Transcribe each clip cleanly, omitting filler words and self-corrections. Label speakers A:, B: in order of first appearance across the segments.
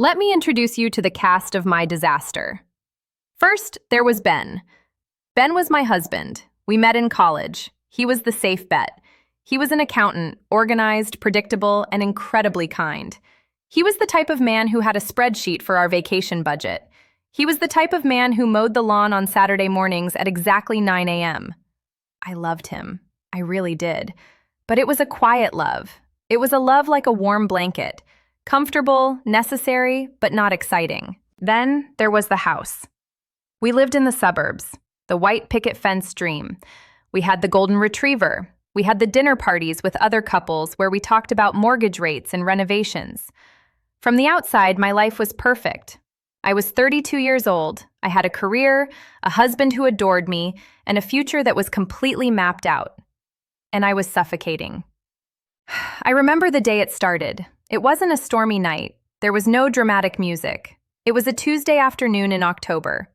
A: Let me introduce you to the cast of my disaster. First, there was Ben. Ben was my husband. We met in college. He was the safe bet. He was an accountant, organized, predictable, and incredibly kind. He was the type of man who had a spreadsheet for our vacation budget. He was the type of man who mowed the lawn on Saturday mornings at exactly 9 a.m. I loved him. I really did. But it was a quiet love. It was a love like a warm blanket. Comfortable, necessary, but not exciting. Then there was the house. We lived in the suburbs, the white picket fence dream. We had the golden retriever. We had the dinner parties with other couples where we talked about mortgage rates and renovations. From the outside, my life was perfect. I was 32 years old. I had a career, a husband who adored me, and a future that was completely mapped out. And I was suffocating. I remember the day it started. It wasn't a stormy night. There was no dramatic music. It was a Tuesday afternoon in October.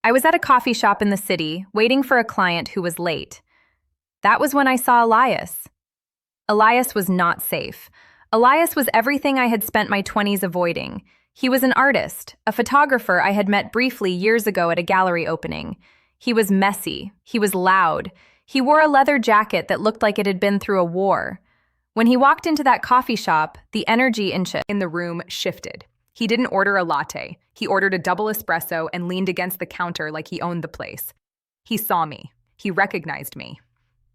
A: I was at a coffee shop in the city, waiting for a client who was late. That was when I saw Elias. Elias was not safe. Elias was everything I had spent my 20s avoiding. He was an artist, a photographer I had met briefly years ago at a gallery opening. He was messy. He was loud. He wore a leather jacket that looked like it had been through a war. When he walked into that coffee shop, the energy in the room shifted. He didn't order a latte. He ordered a double espresso and leaned against the counter like he owned the place. He saw me. He recognized me.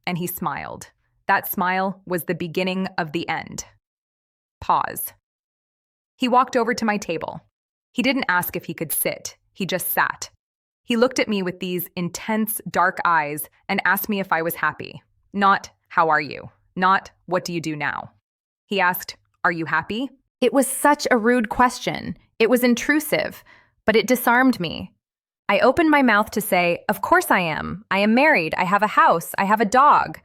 A: And he smiled. That smile was the beginning of the end. Pause. He walked over to my table. He didn't ask if he could sit. He just sat. He looked at me with these intense, dark eyes and asked me if I was happy. Not, how are you? Not, what do you do now? He asked, are you happy? It was such a rude question. It was intrusive, but it disarmed me. I opened my mouth to say, of course I am. I am married. I have a house. I have a dog.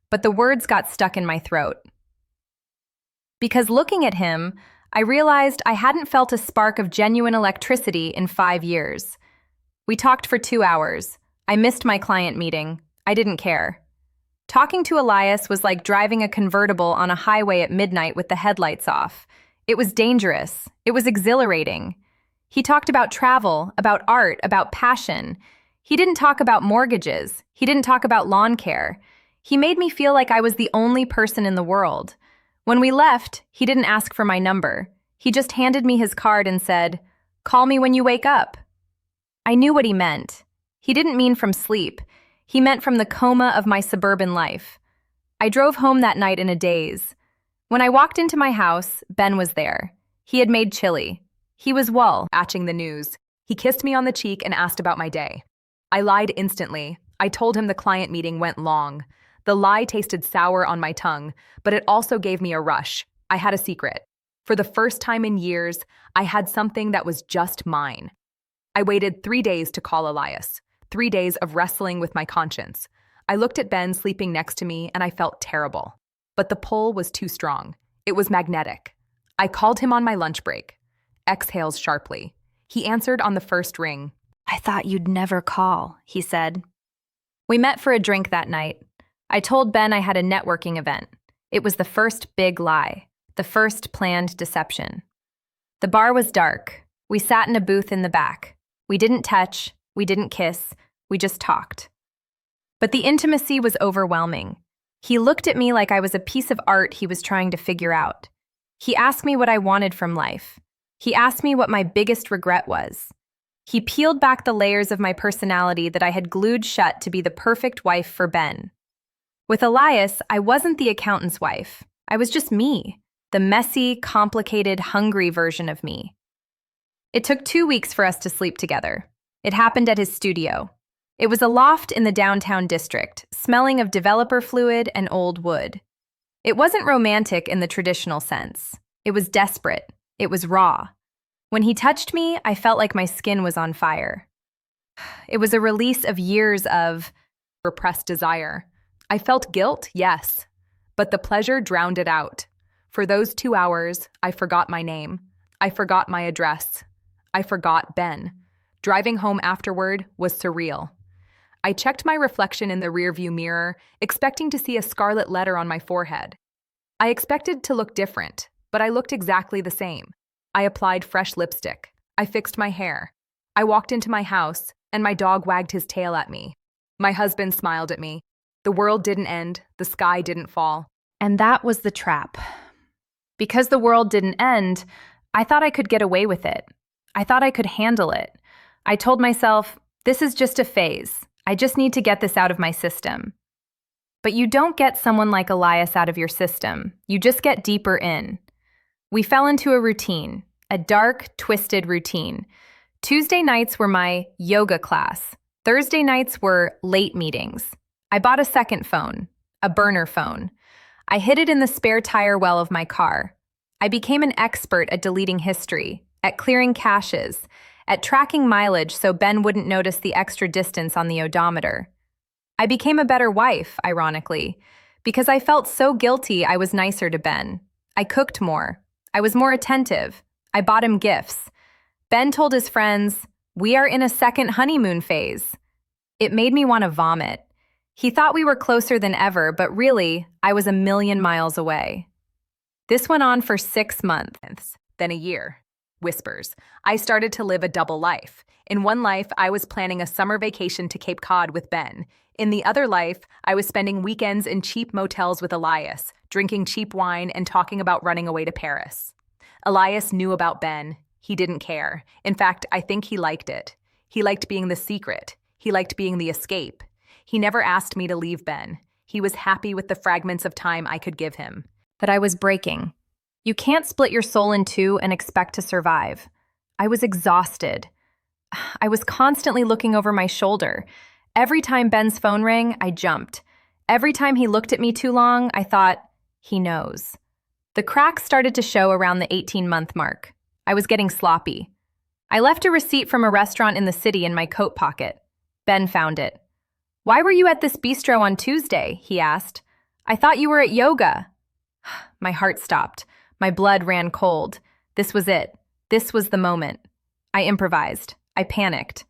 A: But the words got stuck in my throat. Because looking at him, I realized I hadn't felt a spark of genuine electricity in 5 years. We talked for 2 hours. I missed my client meeting. I didn't care. Talking to Elias was like driving a convertible on a highway at midnight with the headlights off. It was dangerous. It was exhilarating. He talked about travel, about art, about passion. He didn't talk about mortgages. He didn't talk about lawn care. He made me feel like I was the only person in the world. When we left, he didn't ask for my number. He just handed me his card and said, call me when you wake up. I knew what he meant. He didn't mean from sleep. He meant from the coma of my suburban life. I drove home that night in a daze. When I walked into my house, Ben was there. He had made chili. He was watching the news. He kissed me on the cheek and asked about my day. I lied instantly. I told him the client meeting went long. The lie tasted sour on my tongue, but it also gave me a rush. I had a secret. For the first time in years, I had something that was just mine. I waited 3 days to call Elias. 3 days of wrestling with my conscience. I looked at Ben sleeping next to me and I felt terrible. But the pull was too strong. It was magnetic. I called him on my lunch break. Exhales sharply. He answered on the first ring. I thought you'd never call, he said. We met for a drink that night. I told Ben I had a networking event. It was the first big lie, the first planned deception. The bar was dark. We sat in a booth in the back. We didn't touch. We didn't kiss. We just talked. But the intimacy was overwhelming. He looked at me like I was a piece of art he was trying to figure out. He asked me what I wanted from life. He asked me what my biggest regret was. He peeled back the layers of my personality that I had glued shut to be the perfect wife for Ben. With Elias, I wasn't the accountant's wife. I was just me, the messy, complicated, hungry version of me. It took 2 weeks for us to sleep together. It happened at his studio. It was a loft in the downtown district, smelling of developer fluid and old wood. It wasn't romantic in the traditional sense. It was desperate. It was raw. When he touched me, I felt like my skin was on fire. It was a release of years of repressed desire. I felt guilt, yes, but the pleasure drowned it out. For those 2 hours, I forgot my name. I forgot my address. I forgot Ben. Driving home afterward was surreal. I checked my reflection in the rearview mirror, expecting to see a scarlet letter on my forehead. I expected to look different, but I looked exactly the same.
B: I applied fresh lipstick. I fixed my hair. I walked into my house, and my dog wagged his tail at me. My husband smiled at me. The world didn't end, the sky didn't fall.
A: And that was the trap. Because the world didn't end, I thought I could get away with it. I thought I could handle it. I told myself, this is just a phase. I just need to get this out of my system. But you don't get someone like Elias out of your system. You just get deeper in. We fell into a routine, a dark, twisted routine. Tuesday nights were my yoga class. Thursday nights were late meetings. I bought a second phone, a burner phone. I hid it in the spare tire well of my car. I became an expert at deleting history, at clearing caches, at tracking mileage so Ben wouldn't notice the extra distance on the odometer. I became a better wife, ironically, because I felt so guilty I was nicer to Ben. I cooked more. I was more attentive. I bought him gifts. Ben told his friends, "We are in a second honeymoon phase." It made me want to vomit. He thought we were closer than ever, but really, I was a million miles away. This went on for 6 months,
B: then a year. Whispers. I started to live a double life. In one life, I was planning a summer vacation to Cape Cod with Ben. In the other life, I was spending weekends in cheap motels with Elias, drinking cheap wine and talking about running away to Paris. Elias knew about Ben. He didn't care. In fact, I think he liked it. He liked being the secret. He liked being the escape. He never asked me to leave Ben. He was happy with the fragments of time I could give him.
A: that I was breaking. You can't split your soul in two and expect to survive. I was exhausted. I was constantly looking over my shoulder. Every time Ben's phone rang, I jumped. Every time he looked at me too long, I thought, he knows. The cracks started to show around the 18-month mark. I was getting sloppy. I left a receipt from a restaurant in the city in my coat pocket. Ben found it. "Why were you at this bistro on Tuesday?" he asked. "I thought you were at yoga." My heart stopped. My blood ran cold. This was it. This was the moment. I improvised. I panicked.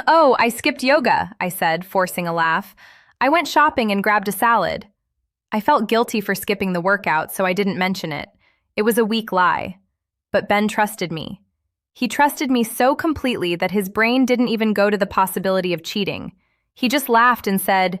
A: "Oh, I skipped yoga," I said, forcing a laugh. "I went shopping and grabbed a salad." I felt guilty for skipping the workout, so I didn't mention it. It was a weak lie. But Ben trusted me. He trusted me so completely that his brain didn't even go to the possibility of cheating. He just laughed and said,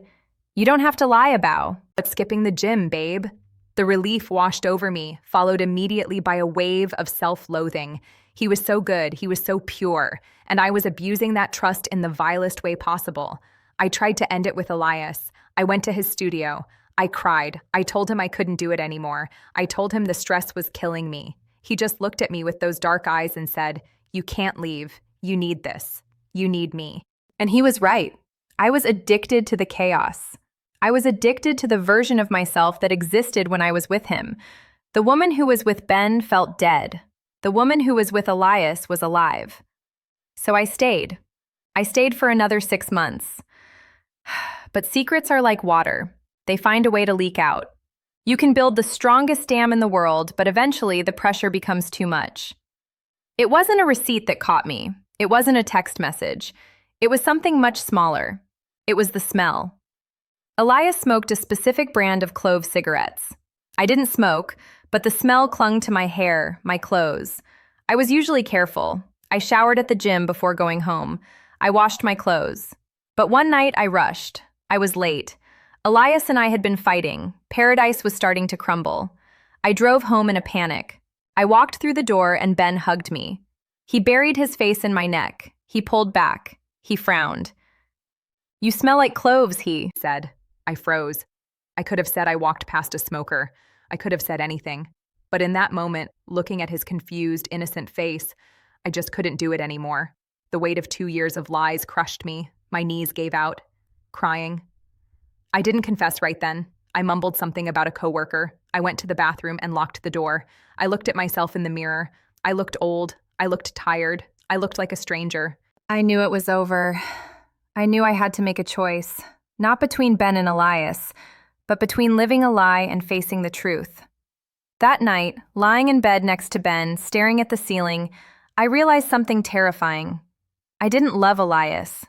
A: "You don't have to lie about
B: skipping the gym, babe." The relief washed over me, followed immediately by a wave of self-loathing. He was so good, he was so pure, and I was abusing that trust in the vilest way possible. I tried to end it with Elias. I went to his studio. I cried. I told him I couldn't do it anymore. I told him the stress was killing me. He just looked at me with those dark eyes and said, "You can't leave. You need this. You need me." And he was right. I was addicted to the chaos. I was addicted to the version of myself that existed when I was with him. The woman who was with Ben felt dead. The woman who was with Elias was alive. So I stayed. I stayed for another 6 months. But secrets are like water. They find a way to leak out. You can build the strongest dam in the world, but eventually the pressure becomes too much. It wasn't a receipt that caught me. It wasn't a text message. It was something much smaller. It was the smell. Elias smoked a specific brand of clove cigarettes. I didn't smoke, but the smell clung to my hair, my clothes. I was usually careful. I showered at the gym before going home. I washed my clothes. But one night I rushed. I was late. Elias and I had been fighting. Paradise was starting to crumble. I drove home in a panic. I walked through the door and Ben hugged me. He buried his face in my neck. He pulled back. He frowned. "You smell like cloves," he said. I froze. I could have said I walked past a smoker. I could have said anything. But in that moment, looking at his confused, innocent face, I just couldn't do it anymore. The weight of 2 years of lies crushed me. My knees gave out. Crying. I didn't confess right then. I mumbled something about a coworker. I went to the bathroom and locked the door. I looked at myself in the mirror. I looked old. I looked tired. I looked like a stranger. I knew it was over. I knew I had to make a choice. Not between Ben and Elias, but between living a lie and facing the truth. That night, lying in bed next to Ben, staring at the ceiling, I realized something terrifying. I didn't love Elias.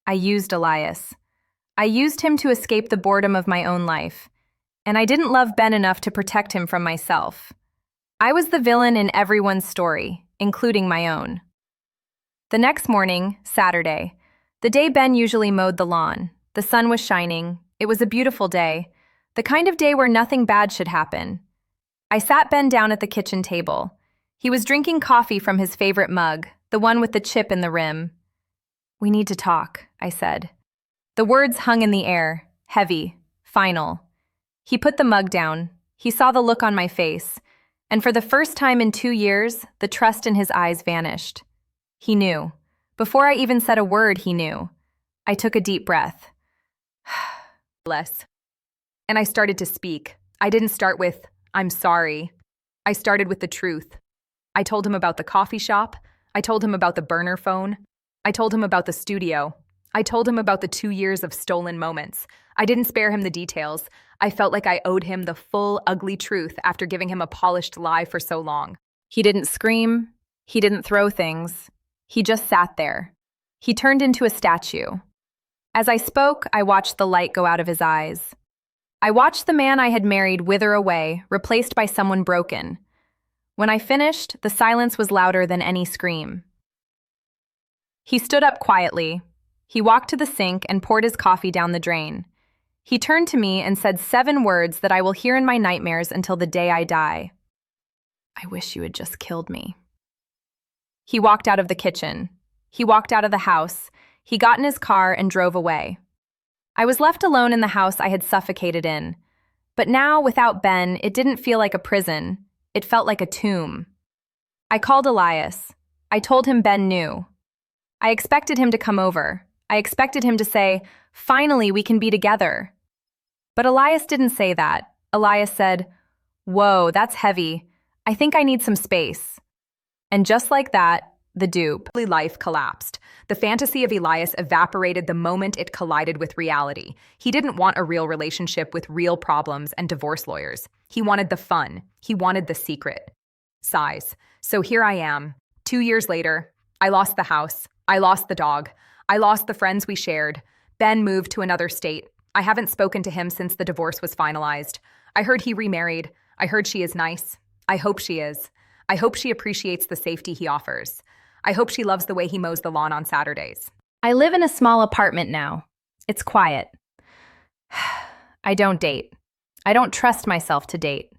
B: I used Elias. I used him to escape the boredom of my own life. And I didn't love Ben enough to protect him from myself. I was the villain in everyone's story,
A: including my own. The next morning, Saturday, the day Ben usually mowed the lawn. The sun was shining. It was a beautiful day, the kind of day where nothing bad should happen. I sat Ben down at the kitchen table. He was drinking coffee from his favorite mug, the one with the chip in the rim. "We need to talk," I said. The words hung in the air, heavy, final. He put the mug down. He saw the look on my face, and for the first time in 2 years, the trust in his eyes vanished. He knew. Before I even said a word, he knew. I took a deep breath.
B: Less. And I started to speak. I didn't start with, "I'm sorry." I started with the truth. I told him about the coffee shop. I told him about the burner phone. I told him about the studio. I told him about the 2 years of stolen moments. I didn't spare him the details. I felt like I owed him the full, ugly truth after giving him a polished lie for so long.
A: He didn't scream. He didn't throw things. He just sat there. He turned into a statue. As I spoke, I watched the light go out of his eyes. I watched the man I had married wither away, replaced by someone broken. When I finished, the silence was louder than any scream. He stood up quietly. He walked to the sink and poured his coffee down the drain. He turned to me and said 7 words that I will hear in my nightmares until the day I die. "I wish you had just killed me." He walked out of the kitchen. He walked out of the house. He got in his car and drove away. I was left alone in the house I had suffocated in. But now, without Ben, it didn't feel like a prison. It felt like a tomb. I called Elias. I told him Ben knew. I expected him to come over. I expected him to say, "Finally, we can be together." But Elias didn't say that. Elias said, "Whoa, that's heavy. I think I need some space." And just like that, the dupe.
B: Life collapsed. The fantasy of Elias evaporated the moment it collided with reality. He didn't want a real relationship with real problems and divorce lawyers. He wanted the fun. He wanted the secret. Sighs. So here I am. 2 years later, I lost the house. I lost the dog. I lost the friends we shared. Ben moved to another state. I haven't spoken to him since the divorce was finalized. I heard he remarried. I heard she is nice. I hope she is. I hope she appreciates the safety he offers. I hope she loves the way he mows the lawn on Saturdays.
A: I live in a small apartment now. It's quiet. I don't date. I don't trust myself to date.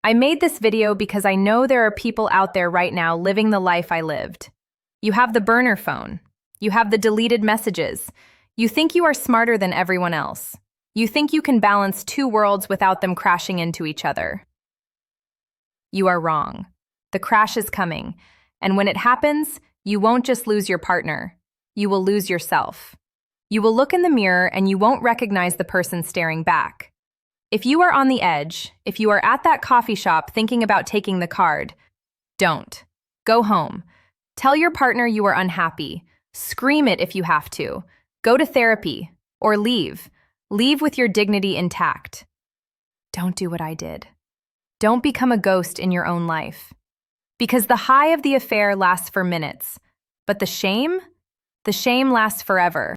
A: I made this video because I know there are people out there right now living the life I lived. You have the burner phone. You have the deleted messages. You think you are smarter than everyone else. You think you can balance 2 worlds without them crashing into each other. You are wrong. The crash is coming. And when it happens, you won't just lose your partner. You will lose yourself. You will look in the mirror and you won't recognize the person staring back. If you are on the edge, if you are at that coffee shop thinking about taking the card, don't. Go home. Tell your partner you are unhappy. Scream it if you have to. Go to therapy. Or leave. Leave with your dignity intact. Don't do what I did. Don't become a ghost in your own life. Because the high of the affair lasts for minutes, but the shame lasts forever.